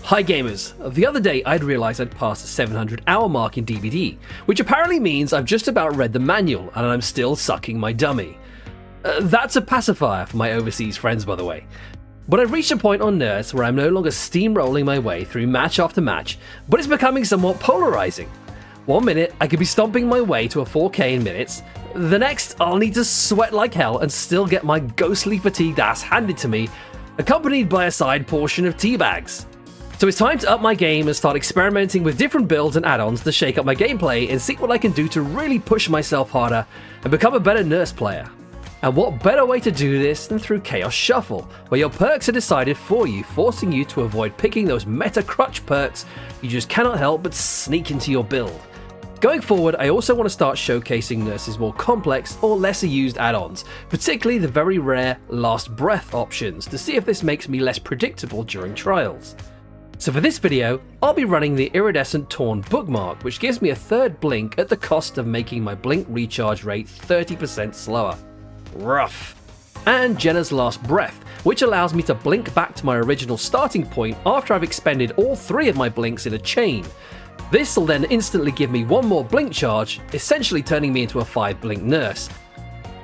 Hi gamers, the other day I'd realised I'd passed the 700 hour mark in DVD, which apparently means I've just about read the manual and I'm still sucking my dummy. That's a pacifier for my overseas friends, by the way. But I've reached a point on Nurse where I'm no longer steamrolling my way through match after match, but it's becoming somewhat polarising. 1 minute I could be stomping my way to a 4K in minutes, the next I'll need to sweat like hell and still get my ghostly fatigued ass handed to me, accompanied by a side portion of teabags. So it's time to up my game and start experimenting with different builds and add-ons to shake up my gameplay and see what I can do to really push myself harder and become a better Nurse player. And what better way to do this than through Chaos Shuffle, where your perks are decided for you, forcing you to avoid picking those meta crutch perks you just cannot help but sneak into your build. Going forward, I also want to start showcasing Nurse's more complex or lesser used add-ons, particularly the very rare Last Breath options, to see if this makes me less predictable during trials. So for this video, I'll be running the iridescent Torn Bookmark, which gives me a third blink at the cost of making my blink recharge rate 30% slower. Rough. And Jenna's Last Breath, which allows me to blink back to my original starting point after I've expended all 3 of my blinks in a chain. This will then instantly give me 1 more blink charge, essentially turning me into a 5 blink Nurse.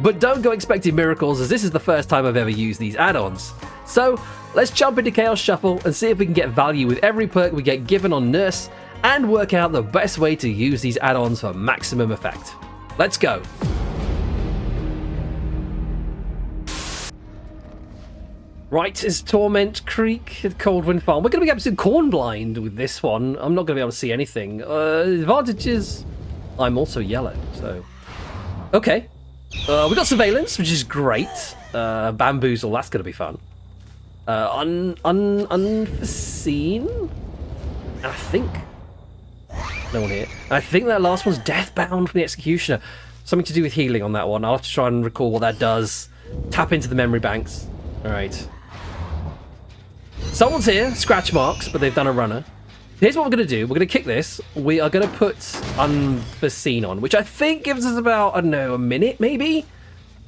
But don't go expecting miracles, as this is the first time I've ever used these add-ons. So let's jump into Chaos Shuffle and see if we can get value with every perk we get given on Nurse and work out the best way to use these add-ons for maximum effect. Let's go. Right, is Torment Creek at Coldwind Farm. We're going to be absolutely corn blind with this one. I'm not going to be able to see anything. Advantages, I'm also yellow, so... Okay. We got Surveillance, which is great. Bamboozle, that's going to be fun. Unforeseen? And I think... No one here. And I think that last one's Deathbound from the Executioner. Something to do with healing on that one. I'll have to try and recall what that does. Tap into the memory banks. Alright. Someone's here, scratch marks, but they've done a runner. Here's what we're going to do. We're going to kick this. We are going to put Unforeseen on, which I think gives us about, I don't know, a minute maybe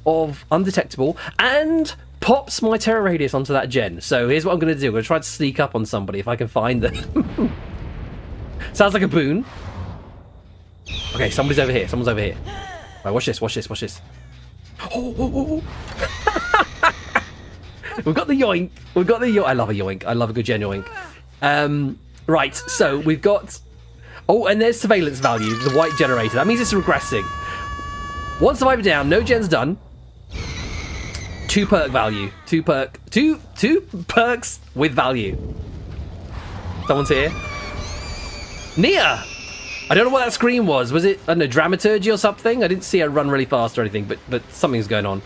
of undetectable and pops my terror radius onto that gen. So here's what I'm going to do. I'm going to try to sneak up on somebody if I can find them. Sounds like a boon. Okay, somebody's over here. Someone's over here. Right, watch this, watch this, watch this. Oh. We've got the yoink. We've got the yoink. I love a yoink. I love a good gen yoink. Right, so we've got... Oh, and there's surveillance value, the white generator. That means it's regressing. 1 survivor down, no gens done. 2 perk value. 2 perks with value. Someone's here. Nia! I don't know what that scream was. Was it, I don't know, dramaturgy or something? I didn't see her run really fast or anything, but something's going on.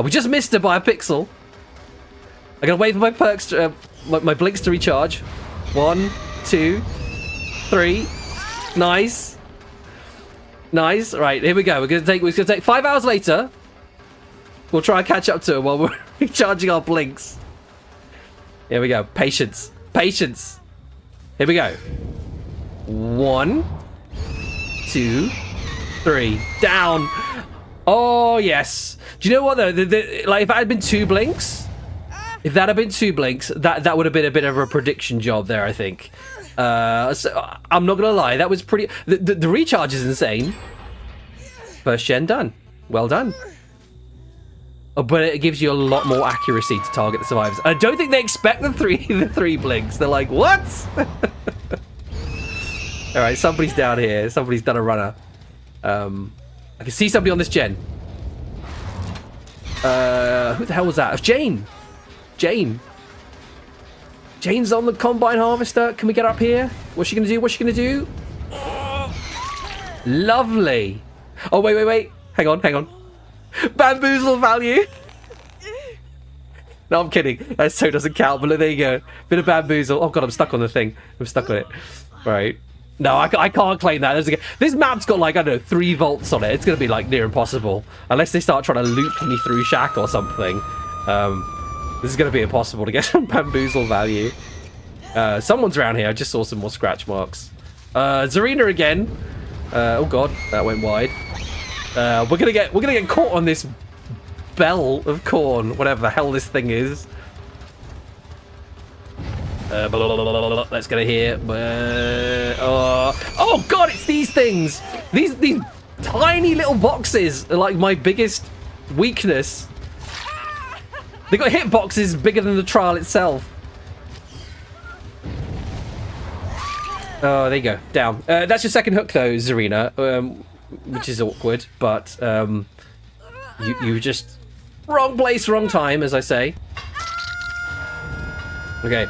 We just missed her by a pixel. I gotta wait for my perks, my blinks to recharge. 1, 2, 3. Nice. Nice. Right, here we go. We're gonna take 5 hours later. We'll try and catch up to her while we're recharging our blinks. Here we go. Patience. Patience. Here we go. 1, 2, 3. Down. Oh, yes. Do you know what, though? Like, if I had been 2 blinks... If that had been 2 blinks, that would have been a bit of a prediction job there, I think. So I'm not going to lie, that was pretty... The recharge is insane. First gen done. Well done. Oh, but it gives you a lot more accuracy to target the survivors. I don't think they expect the three blinks. They're like, what? Alright, somebody's down here. Somebody's done a runner. I can see somebody on this gen. Who the hell was that? It's Jane. Jane's on the combine harvester. Can we get up here? What's she gonna do? What's she gonna do? Oh, lovely. Oh, wait. Hang on. Bamboozle value. No, I'm kidding. That so doesn't count, but there you go. Bit of bamboozle. Oh god, I'm stuck on the thing. I'm stuck on it. Right. No, I can't claim that. This map's got like, I don't know, 3 volts on it. It's gonna be like near impossible. Unless they start trying to loop me through Shack or something. This is going to be impossible to get some bamboozle value. Someone's around here. I just saw some more scratch marks. Zarina again. Oh god, that went wide. We're gonna get caught on this bell of corn, whatever the hell this thing is. Let's get it here. Oh god, it's these things. These tiny little boxes are like my biggest weakness. They got hitboxes bigger than the trial itself. Oh, there you go. Down. That's your second hook, though, Zarina, which is awkward, but you just... Wrong place, wrong time, as I say. Okay,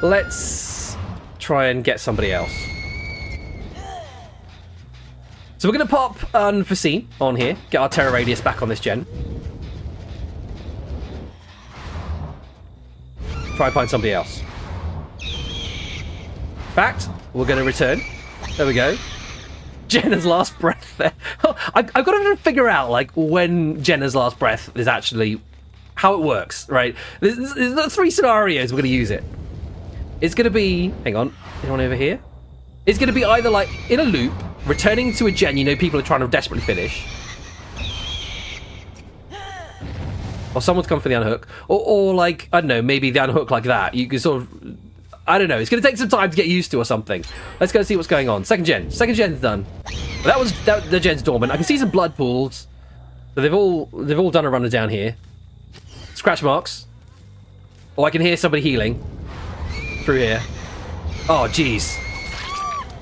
let's try and get somebody else. So we're going to pop Unforeseen on here, get our terror radius back on this gen. Try and find somebody else. In fact, we're going to return. There we go. Jenna's last breath there. I've got to figure out, like, when Jenna's last breath is actually... how it works, right? There's 3 scenarios we're going to use it. It's going to be... hang on. Anyone over here? It's going to be either, like, in a loop, returning to a gen you know people are trying to desperately finish. Or someone's come for the unhook. Or like, I don't know, maybe the unhook like that. You can sort of... I don't know. It's going to take some time to get used to or something. Let's go see what's going on. Second gen's done. The gen's dormant. I can see some blood pools. So they've all done a runner down here. Scratch marks. Oh, I can hear somebody healing through here. Oh, jeez.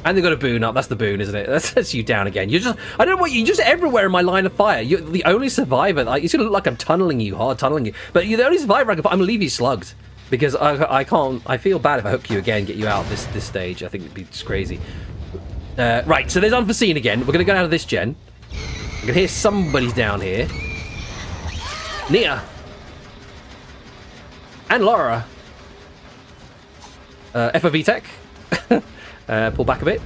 And they've got a boon up. That's the boon, isn't it? That's you down again. You're just... I don't know what... You're just everywhere in my line of fire. You're the only survivor. It's going to look like I'm tunneling you, hard tunneling you. But you're the only survivor I can... I'm going to leave you slugged. Because I can't... I feel bad if I hook you again, get you out this stage. I think it'd be just crazy. Right, so there's Unforeseen again. We're going to go out of this gen. I can hear somebody's down here. Nia. And Laura. FOV tech. Pull back a bit.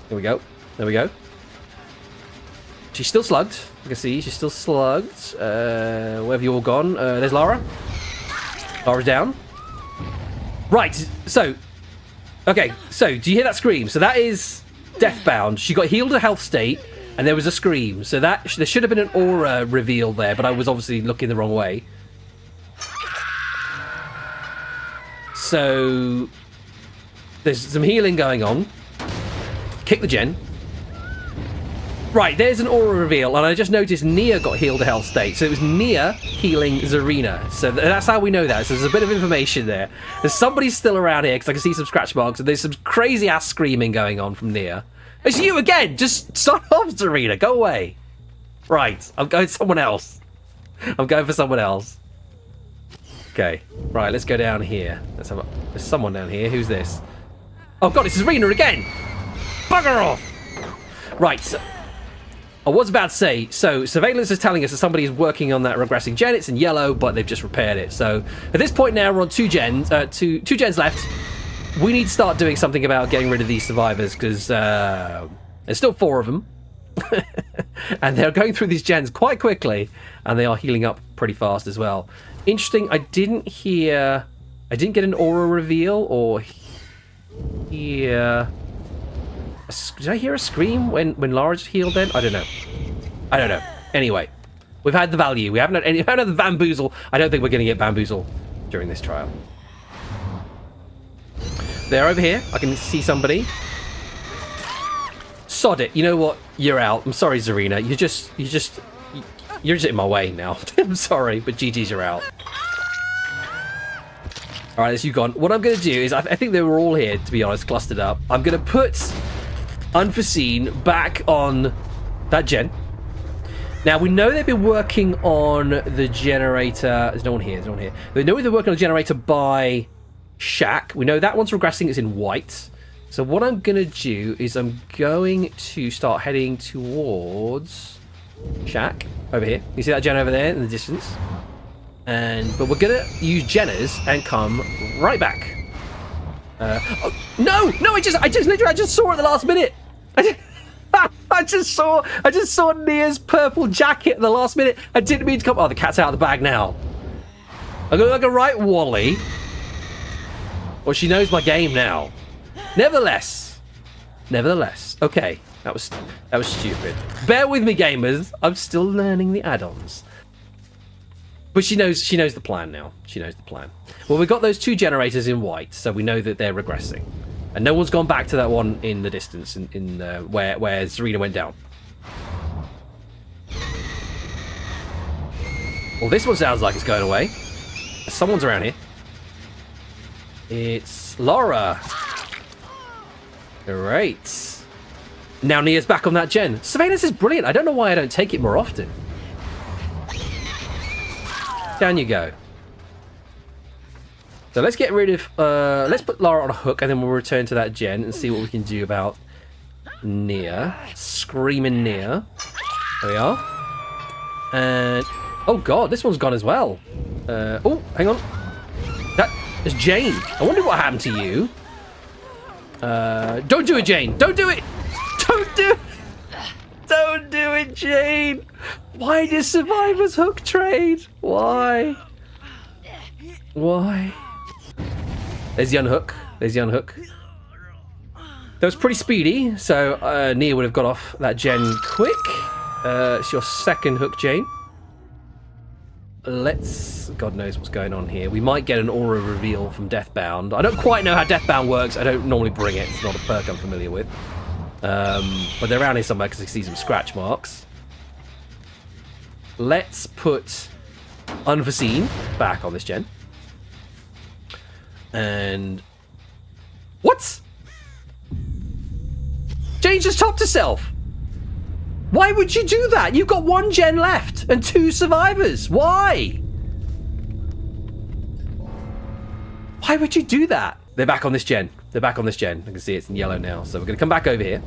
There we go. There we go. She's still slugged. You can see she's still slugged. Where have you all gone? There's Lara. Lara's down. Right, so... okay, so do you hear that scream? So that is Deathbound. She got healed to health state, and there was a scream. So that there should have been an aura reveal there, but I was obviously looking the wrong way. So... there's some healing going on. Kick the gen. Right, there's an aura reveal, and I just noticed Nia got healed to health state. So it was Nia healing Zarina. So that's how we know that. So there's a bit of information there. There's somebody still around here, because I can see some scratch marks, and there's some crazy-ass screaming going on from Nia. It's you again! Just start off, Zarina. Go away. Right, I'm going someone else. I'm going for someone else. Okay, right, let's go down here. Let's have there's someone down here. Who's this? Oh god, it's Zarina again! Bugger off! Right, so... I was about to say, so surveillance is telling us that somebody is working on that regressing gen. It's in yellow, but they've just repaired it. So at this point now, we're on two gens left. We need to start doing something about getting rid of these survivors, because there's still 4 of them. And they're going through these gens quite quickly, and they are healing up pretty fast as well. Interesting, I didn't get an aura reveal, or hear... did I hear a scream when Lara's healed then? I don't know. Anyway, we've had the value. We haven't had the bamboozle. I don't think we're going to get bamboozle during this trial. They're over here. I can see somebody. Sod it. You know what? You're out. I'm sorry, Zarina. You're just in my way now. I'm sorry, but GG's, you're out. All right, that's you gone. What I'm going to do is, I think they were all here, to be honest, clustered up. I'm going to put Unforeseen back on that gen. Now, we know they've been working on the generator. There's no one here. We know they're working on the generator by Shack. We know that one's regressing. It's in white. So what I'm going to do is I'm going to start heading towards Shack over here. You see that gen over there in the distance? But we're going to use Jenna's and come right back. Oh, no! I just saw it at the last minute. I just saw Nia's purple jacket at the last minute. I didn't mean to come. Oh, the cat's out of the bag now. I'm gonna look like a right Wally. Well, she knows my game now. Nevertheless. Okay, that was stupid. Bear with me, gamers. I'm still learning the add-ons. But she knows the plan now. She knows the plan. Well, we've got those 2 generators in white, so we know that they're regressing. And no one's gone back to that one in the distance, in where Serena went down. Well, this one sounds like it's going away. Someone's around here. It's Laura. Great. Now Nia's back on that gen. Surveillance is brilliant. I don't know why I don't take it more often. Down you go. So let's get rid of... let's put Lara on a hook, and then we'll return to that gen and see what we can do about Nia. Screaming Nia. There we are. And... oh, God, this one's gone as well. Oh, hang on. That's Jane. I wonder what happened to you. Don't do it, Jane. Don't do it. Don't do it. Don't do it, Jane. Why does survivors hook trade? Why? Why? There's the unhook. There's the unhook. That was pretty speedy, so Nia would have got off that gen quick. It's your second hook, Jane. Let's... God knows what's going on here. We might get an aura reveal from Deathbound. I don't quite know how Deathbound works. I don't normally bring it. It's not a perk I'm familiar with. But they're around here somewhere because I see some scratch marks. Let's put Unforeseen back on this gen. And... what? Jane just topped herself. Why would you do that? You've got 1 gen left and 2 survivors. Why? Why would you do that? They're back on this gen. They're back on this gen. I can see it's in yellow now. So we're going to come back over here.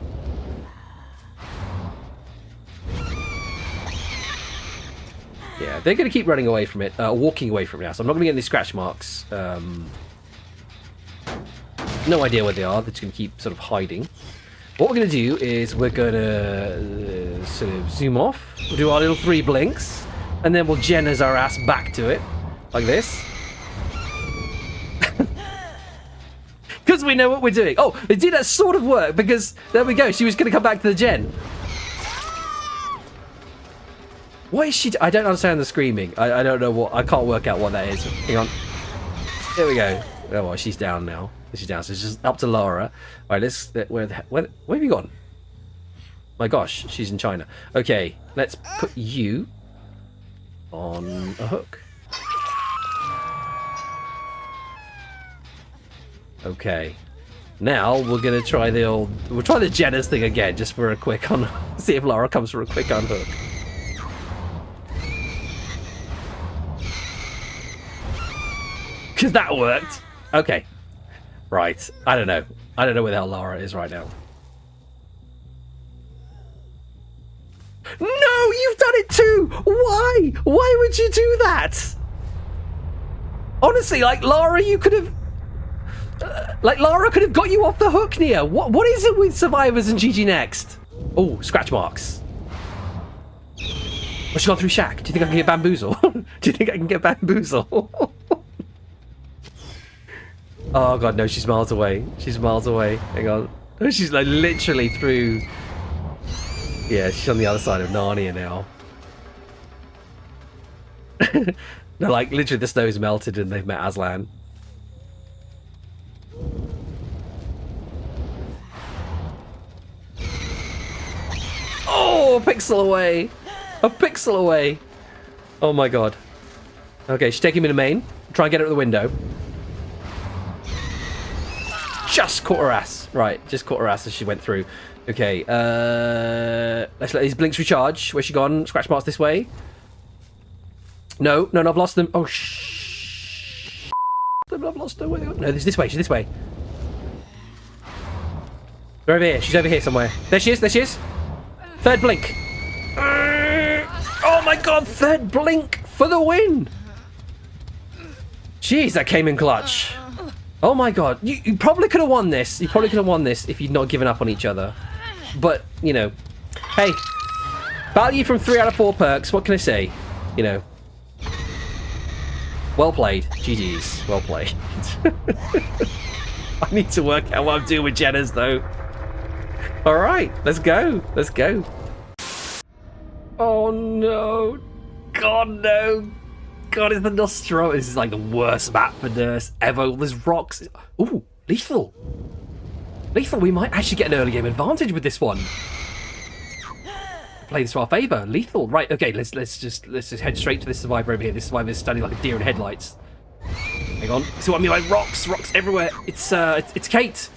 Yeah, they're going to keep running away from it, walking away from it now. So I'm not going to get any scratch marks. No idea where they are. They're just going to keep sort of hiding. What we're going to do is we're going to sort of zoom off. We'll do our little 3 blinks. And then we'll Jenna's our ass back to it. Like this. Because we know what we're doing. Oh, it did sort of work because, there we go, she was going to come back to the gen. What is she... I don't understand the screaming. I don't know what... I can't work out what that is. Hang on. There we go. Oh, well, she's down now. She's down, so it's just up to Laura. Alright, let's... Where have you gone? My gosh, she's in China. Okay, let's put you on a hook. Okay. Now we're gonna try the old... we'll try the Jenna's thing again, just for a quick on... see if Laura comes for a quick unhook. Because that worked. Okay. Right. I don't know. I don't know where the hell Laura is right now. No! You've done it too! Why? Why would you do that? Honestly, like, Laura, you could have... like, Laura could have got you off the hook, Nia. What is it with survivors and GG Next? Oh, scratch marks. What's she gone through Shaq? Do you think I can get bamboozle? Do you think I can get bamboozle? Oh god, no, she's miles away. She's miles away. Hang on. She's like literally through... yeah, she's on the other side of Narnia now. No, like literally the snow's melted and they've met Aslan. Oh, a pixel away. A pixel away. Oh my god. Okay, she's taking me to main. Try and get her at the window. Just caught her ass. Right, just caught her ass as she went through. Okay, let's let these blinks recharge. Where's she gone? Scratch marks this way. No, I've lost them. Oh, shh. I've lost her. Where they gone? No, this way. She's this way. They're over here. She's over here somewhere. There she is. There she is. Third blink. Oh my god, third blink for the win. Jeez, that came in clutch. Oh my god, you probably could have won this. You probably could have won this if you'd not given up on each other. But, you know, hey, value from 3 out of 4 perks, what can I say? You know, well played. GG's, well played. I need to work out what I'm doing with Jenna's though. Alright, let's go, let's go. Oh no, god no, god, it's the Nostromo. This is like the worst map for Nurse ever. All these rocks. Ooh, lethal. Lethal, we might actually get an early game advantage with this one. Play this to our favour. Lethal. Right, okay, let's just head straight to this survivor over here. This survivor is standing like a deer in headlights. Hang on. See what I mean? Like rocks everywhere. It's Kate.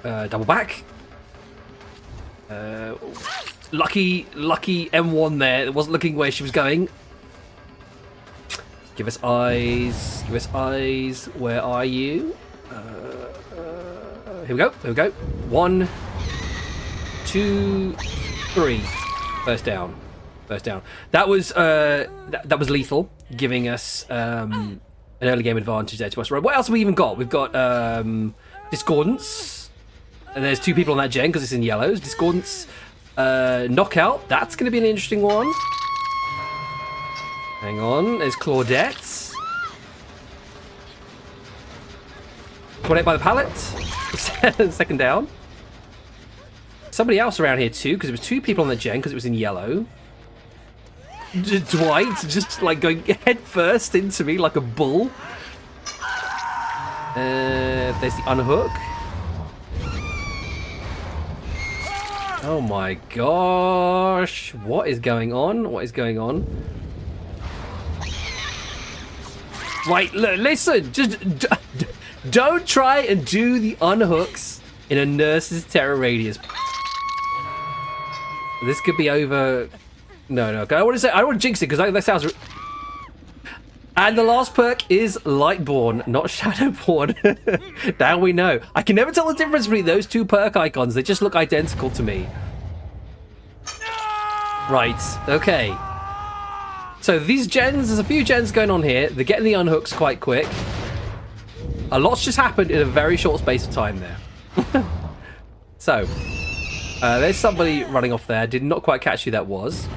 Double back. Lucky M1 there. It wasn't looking where she was going. Give us eyes. Give us eyes. Where are you? Here we go. Here we go. 1, 2, 3. First down. First down. That was that was lethal, giving us an early game advantage there to us. Right. What else have we even got? We've got Discordance, and there's 2 people on that gen because it's in yellows. Discordance, Knockout. That's going to be an interesting one. Hang on. There's Claudette. Claudette by the pallet. Second down. Somebody else around here too, because it was 2 people on the gen because it was in yellow. Dwight just like going head first into me like a bull. There's the unhook. Oh my gosh. What is going on? What is going on? Right, listen. Just don't try and do the unhooks in a nurse's terror radius. This could be over. No. I don't want to jinx it because that sounds. And the last perk is Lightborn, not Shadowborn. Now we know. I can never tell the difference between those 2 perk icons. They just look identical to me. Right. Okay. So these gens, there's a few gens going on here. They're getting the unhooks quite quick. A lot's just happened in a very short space of time there. So, there's somebody running off there. Did not quite catch who that was.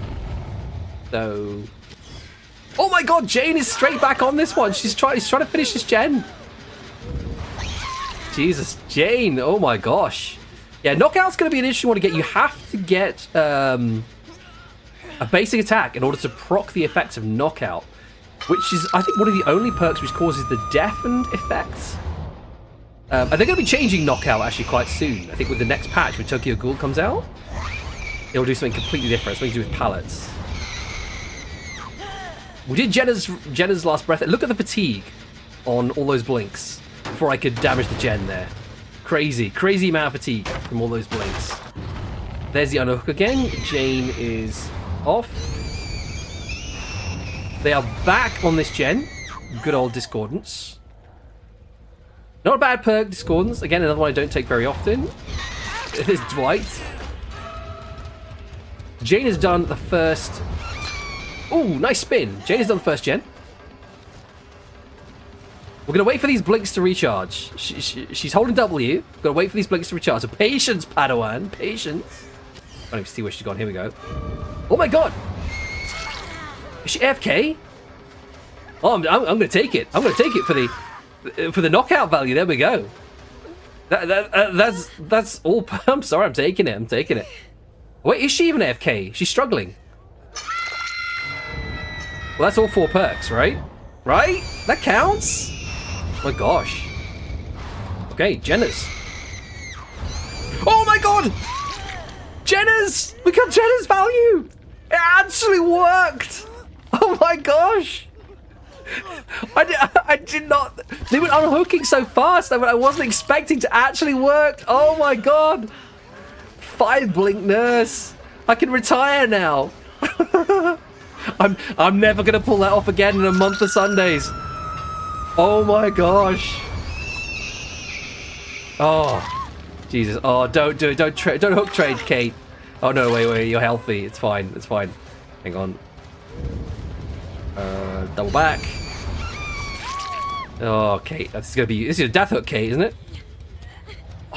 So, oh my god, Jane is straight back on this one. She's trying to finish this gen. Jesus, Jane. Oh my gosh. Yeah, knockout's going to be an interesting one to get. You have to get a basic attack in order to proc the effects of knockout, which is, I think, one of the only perks which causes the deafened effects. And they're going to be changing knockout actually quite soon. I think with the next patch, when Tokyo Ghoul comes out, it'll do something completely different. Something to do with pallets. We did Jenna's last breath. Look at the fatigue on all those blinks before I could damage the gen there. Crazy amount of fatigue from all those blinks. There's the unhook again. Jane is off. They are back on this gen. Good old Discordance. Not a bad perk, Discordance. Again, another one I don't take very often. There's Dwight. Jane has done the first... Ooh, nice spin. Jane has done the first gen. We're going to wait for these blinks to recharge. She's holding W. Got to wait for these blinks to recharge. So patience, Padawan. Patience. I don't even see where she's gone. Here we go. Oh my god. Is she AFK? Oh, I'm going to take it. I'm going to take it for the knockout value. There we go. That's all. I'm sorry. I'm taking it. I'm taking it. Wait, is she even AFK? She's struggling. Well, that's all 4 perks, right? Right? That counts? Oh my gosh. Okay, Jenna's. Oh my god! Jenna's! We got Jenna's value! It actually worked! Oh my gosh! I did not... They were unhooking so fast. I wasn't expecting to actually work. Oh my god! 5 blink nurse. I can retire now. I'm never gonna pull that off again in a month of Sundays. Oh my gosh. Oh, Jesus. Oh, don't do it. Don't hook trade, Kate. Oh no, wait. You're healthy. It's fine. It's fine. Hang on. Double back. Oh, Kate. This is a death hook, Kate, isn't it?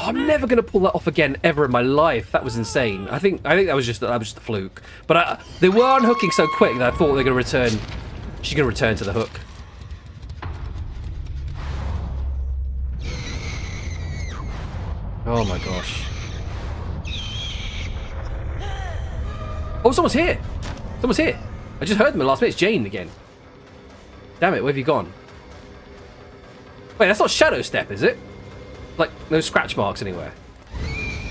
Oh, I'm never gonna pull that off again ever in my life. That was insane. I think that was just a fluke. But they were unhooking so quick that I thought they were gonna return. She's gonna return to the hook. Oh my gosh. Oh, someone's here. Someone's here. I just heard them in the last bit. It's Jane again. Damn it, where have you gone? Wait, that's not Shadow Step, is it? Like, no scratch marks anywhere.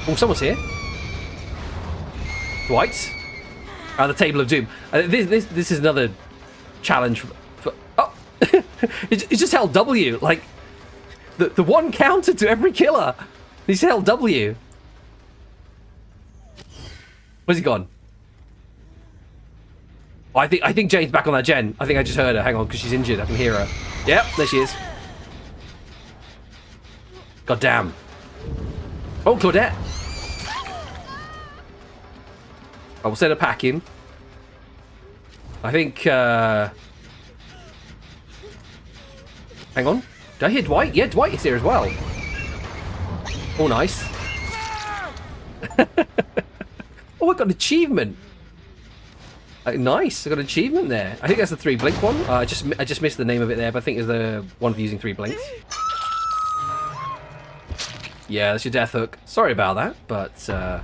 Oh, someone's here. Dwight. The Table of Doom. This is another challenge for... Oh! It's just held W. Like, the one counter to every killer. He's held W. Where's he gone? Oh, I think Jane's back on that gen. I think I just heard her. Hang on, because she's injured. I can hear her. Yep, there she is. God damn. Oh, Claudette. I will send a pack in. I think, hang on. Did I hear Dwight? Yeah, Dwight is here as well. Oh, nice. Oh, I got an achievement. Nice, I got an achievement there. I think that's the 3 blink one. I just missed the name of it there, but I think it's the one for using 3 blinks. Yeah, that's your death hook. Sorry about that, but I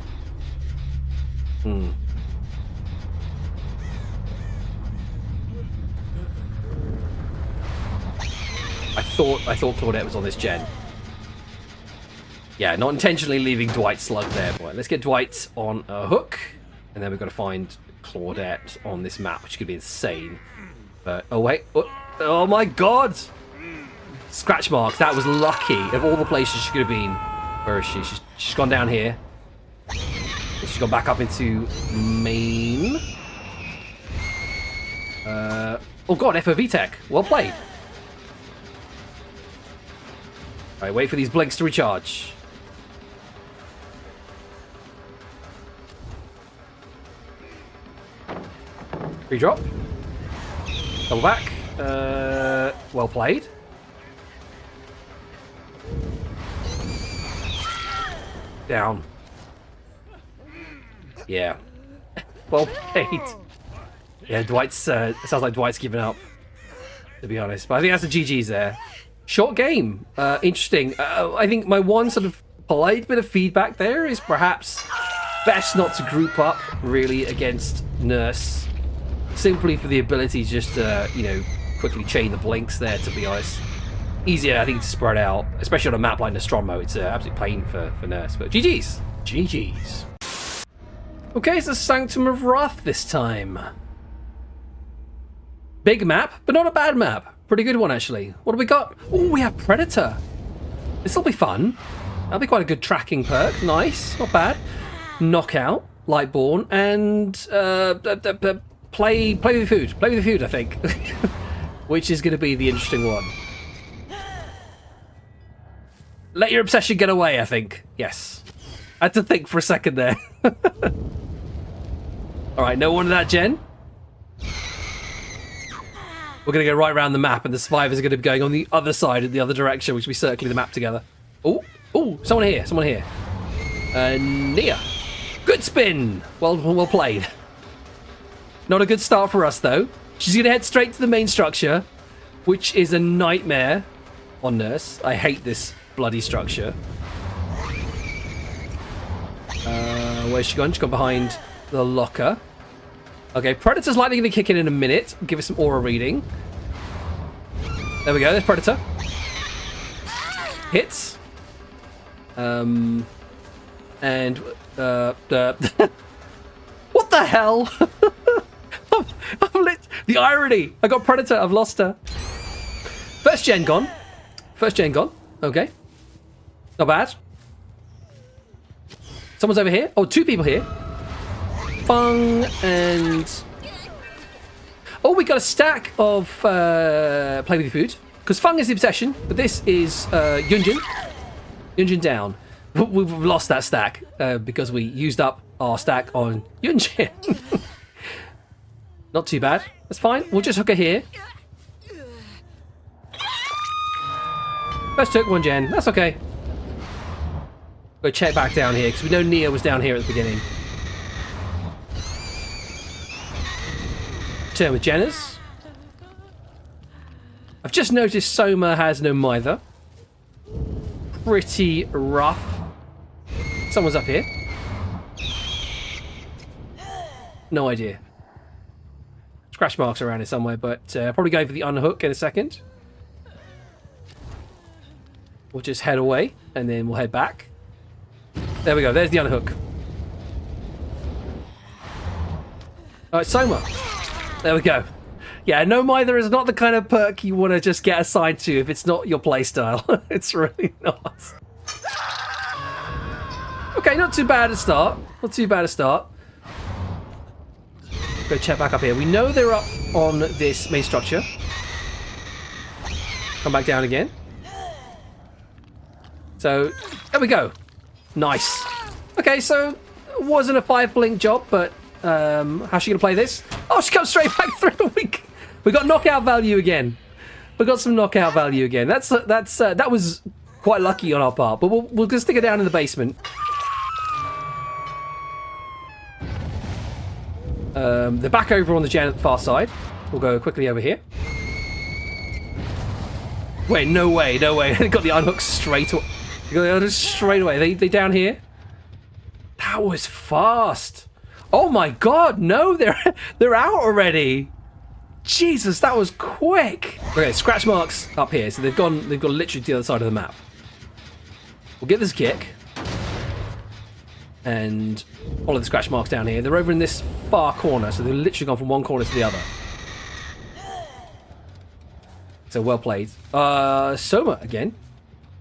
thought Claudette was on this gen. Yeah, not intentionally leaving Dwight slugged there, boy. Let's get Dwight on a hook, and then we've got to find Claudette on this map, which could be insane. But oh wait, oh my god! Scratch marks. That was lucky. Of all the places she could have been, where is she? She's gone down here. She's gone back up into main. Oh god, FOV tech. Well played. All right, wait for these blinks to recharge. Re-drop. Double back. Well played. Down. Yeah. Well played. Yeah, Dwight's... it sounds like Dwight's given up, to be honest. But I think that's the GG's there. Short game. Interesting. I think my one sort of polite bit of feedback there is perhaps best not to group up, really, against Nurse. Simply for the ability just to, you know, quickly chain the blinks there, to be honest. Easier, I think, to spread out, especially on a map like Nostromo. It's an absolute pain for Nurse. But GG's. GG's. Okay, it's the Sanctum of Wrath this time. Big map, but not a bad map. Pretty good one, actually. What do we got? Oh, we have Predator. This'll be fun. That'll be quite a good tracking perk. Nice, not bad. Knockout, Lightborn, and play with the food. Play with the food, I think. Which is going to be the interesting one. Let your obsession get away, I think. Yes. I had to think for a second there. Alright, no one in that gen. We're going to go right around the map, and the survivors are going to be going on the other side, in the other direction, which will be circling the map together. Oh, someone here, someone here. Nia. Good spin. Well played. Not a good start for us, though. She's going to head straight to the main structure, which is a nightmare on Nurse. I hate this bloody structure. Where's she gone? She's gone behind the locker. Okay, Predator's likely going to kick in a minute. Give us some aura reading. There we go, there's Predator. Hits. And... what the hell? The irony! I got Predator, I've lost her. First gen gone. First gen gone. Okay. Not bad. Someone's over here. Oh, 2 people here. Fung and... Oh, we got a stack of Play With Your Food. Because Fung is the obsession, but this is Yunjin. Yunjin down. We've lost that stack because we used up our stack on Yunjin. Not too bad. That's fine. We'll just hook her here. First took 1 gen. That's okay. Go check back down here because we know Nia was down here at the beginning. Turn with Jenna's. I've just noticed Soma has no Mither. Pretty rough. Someone's up here. No idea. scratch marks around here somewhere, but probably going for the unhook in a second. We'll just head away, and then we'll head back. There we go. There's the unhook. All right, Soma. There we go. Yeah, no mither is not the kind of perk you want to just get assigned to if it's not your playstyle. It's really not. Okay, not too bad a start. Not too bad a start. Go check back up here. We know they're up on this main structure. Come back down again. So, there we go. Nice. Okay, so it wasn't a 5-blink job, but how's she going to play this? Oh, she comes straight back through. We got knockout value again. We got some knockout value again. That was quite lucky on our part, but we'll just stick it down in the basement. They're back over on the gen at the far side. We'll go quickly over here. Wait, no way, no way. They got the unhook straight away. They got the unhook straight away. They down here. That was fast. Oh my god, no, they're out already. Jesus, that was quick. Okay, scratch marks up here. So they've gone literally to the other side of the map. We'll get this kick. And follow the scratch marks down here. They're over in this far corner, so they've literally gone from one corner to the other. So well played. Soma again.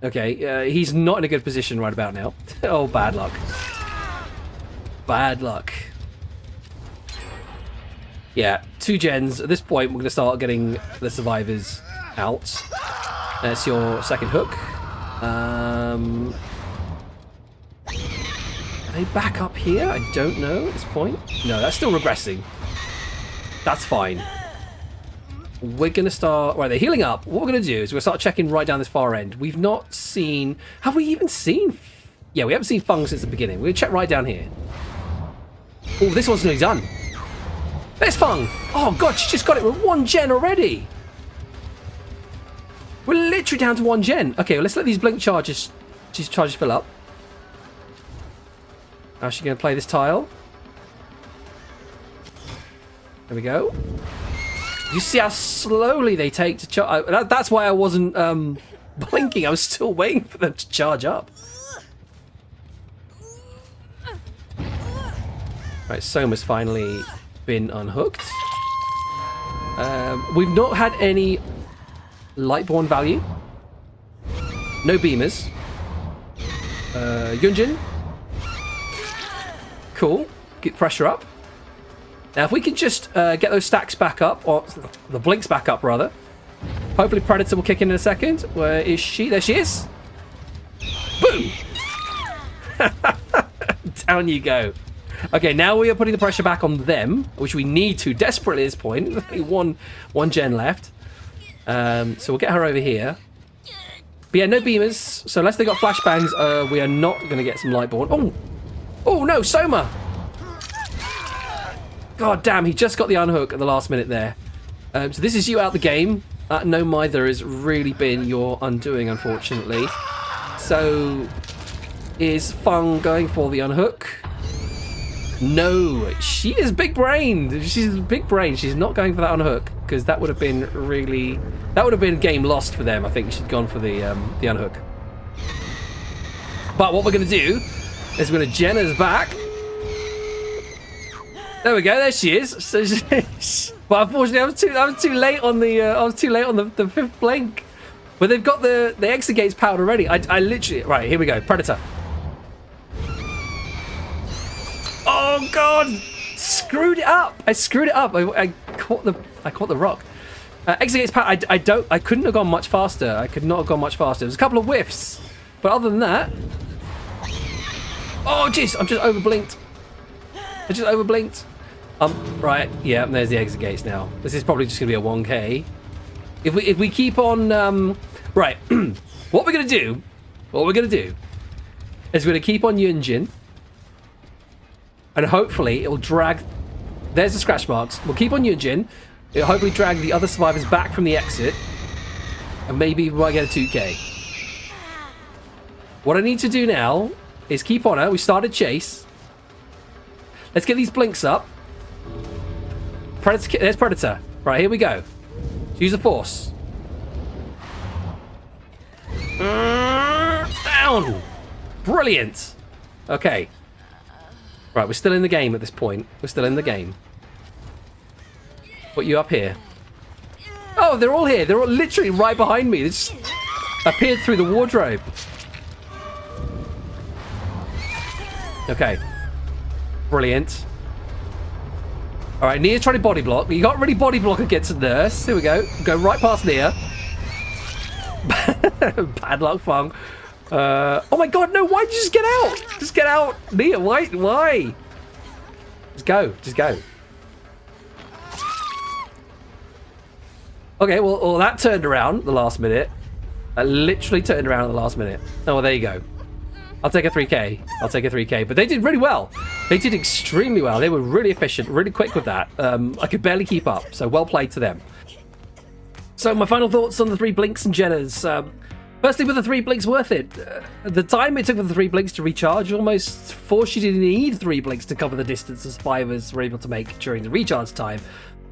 Okay, he's not in a good position right about now. Oh, bad luck. Bad luck. Yeah, 2 gens. At this point, we're going to start getting the survivors out. That's your second hook. Are they back up here? I don't know at this point. No, that's still regressing. That's fine. We're going to start... Right, they're healing up. What we're going to do is we're going to start checking right down this far end. We've not seen... Have we even seen... Yeah, we haven't seen Fung since the beginning. We're going to check right down here. Oh, this one's nearly done. There's Fung. Oh, God, she just got it with 1 gen already. We're literally down to 1 gen. Okay, well, let's let these blink charges fill up. How's she going to play this tile? There we go. You see how slowly they take to charge. That's why I wasn't blinking. I was still waiting for them to charge up. Right, Soma's finally been unhooked. We've not had any Lightborn value. No beamers. Yunjin. Cool. Get pressure up. Now, if we can just get those stacks back up, or the blinks back up, rather. Hopefully Predator will kick in a second. Where is she? There she is. Boom! Down you go. Okay, now we are putting the pressure back on them, which we need to desperately at this point. There's only one gen left. So we'll get her over here. But yeah, no beamers. So unless they got flashbangs, we are not going to get some Lightborn. Oh! Oh, no, Soma! God damn, he just got the unhook at the last minute there. So this is you out the game. No mither has really been your undoing, unfortunately. So is Fung going for the unhook? No, she is big-brained. She's big-brained. She's not going for that unhook because that would have been really... That would have been game lost for them. I think she'd gone for the unhook. But what we're going to do is we're going to gen us back. There we go. There she is. So but unfortunately, I was too late on the fifth blink. But they've got the exit gates powered already. I literally... Right, here we go. Predator. Oh God! Screwed it up. I screwed it up. I caught the rock. Exit gates powered. I couldn't have gone much faster. I could not have gone much faster. There was a couple of whiffs, but other than that... Oh jeez! I'm just overblinked. I just overblinked. Right. Yeah. There's the exit gates now. This is probably just gonna be a 1K. If we keep on... right. What we're gonna do is we're gonna keep on Yunjin. And hopefully it'll drag... There's the scratch marks. We'll keep on Yunjin. It'll hopefully drag the other survivors back from the exit. And maybe we might get a 2K. What I need to do now is keep on her. We started chase. Let's get these blinks up. Predator, there's Predator. Right, here we go. Use the force. Down! Brilliant! Okay. Right, we're still in the game at this point. We're still in the game. Put you up here. Oh, they're all here. They're all literally right behind me. They just appeared through the wardrobe. Okay. Brilliant. Alright, Nia's trying to body block. You got really body block against a nurse. Here we go. Go right past Nia. Padlock Fung. Oh my god, no, why'd you just get out? Just get out. Nia, why? Just go. Just go. Okay, well, that turned around at the last minute. That literally turned around at the last minute. Oh, well, there you go. I'll take a 3k. I'll take a 3k. But they did really well. They did extremely well. They were really efficient, really quick with that. I could barely keep up. So well played to them. So my final thoughts on the 3 blinks and Jennas. Firstly, were the 3 blinks worth it? The time it took for the 3 blinks to recharge almost forced you to need 3 blinks to cover the distance as survivors were able to make during the recharge time.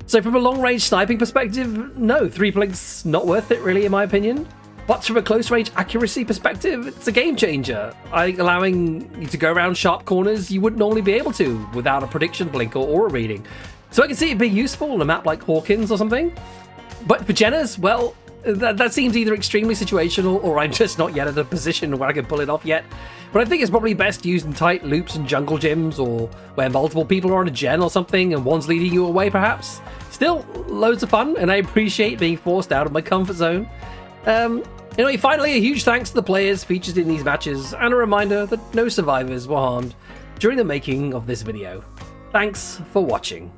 So from a long-range sniping perspective, no, 3 blinks not worth it really in my opinion. But from a close-range accuracy perspective, it's a game changer. Allowing you to go around sharp corners you wouldn't normally be able to without a prediction blink or aura reading. So I can see it being useful on a map like Hawkins or something. But for Jennas, well, that seems either extremely situational or I'm just not yet at a position where I can pull it off yet. But I think it's probably best used in tight loops and jungle gyms or where multiple people are on a gen or something and one's leading you away perhaps. Still, loads of fun and I appreciate being forced out of my comfort zone. Anyway, finally, a huge thanks to the players featured in these matches and a reminder that no survivors were harmed during the making of this video. Thanks for watching.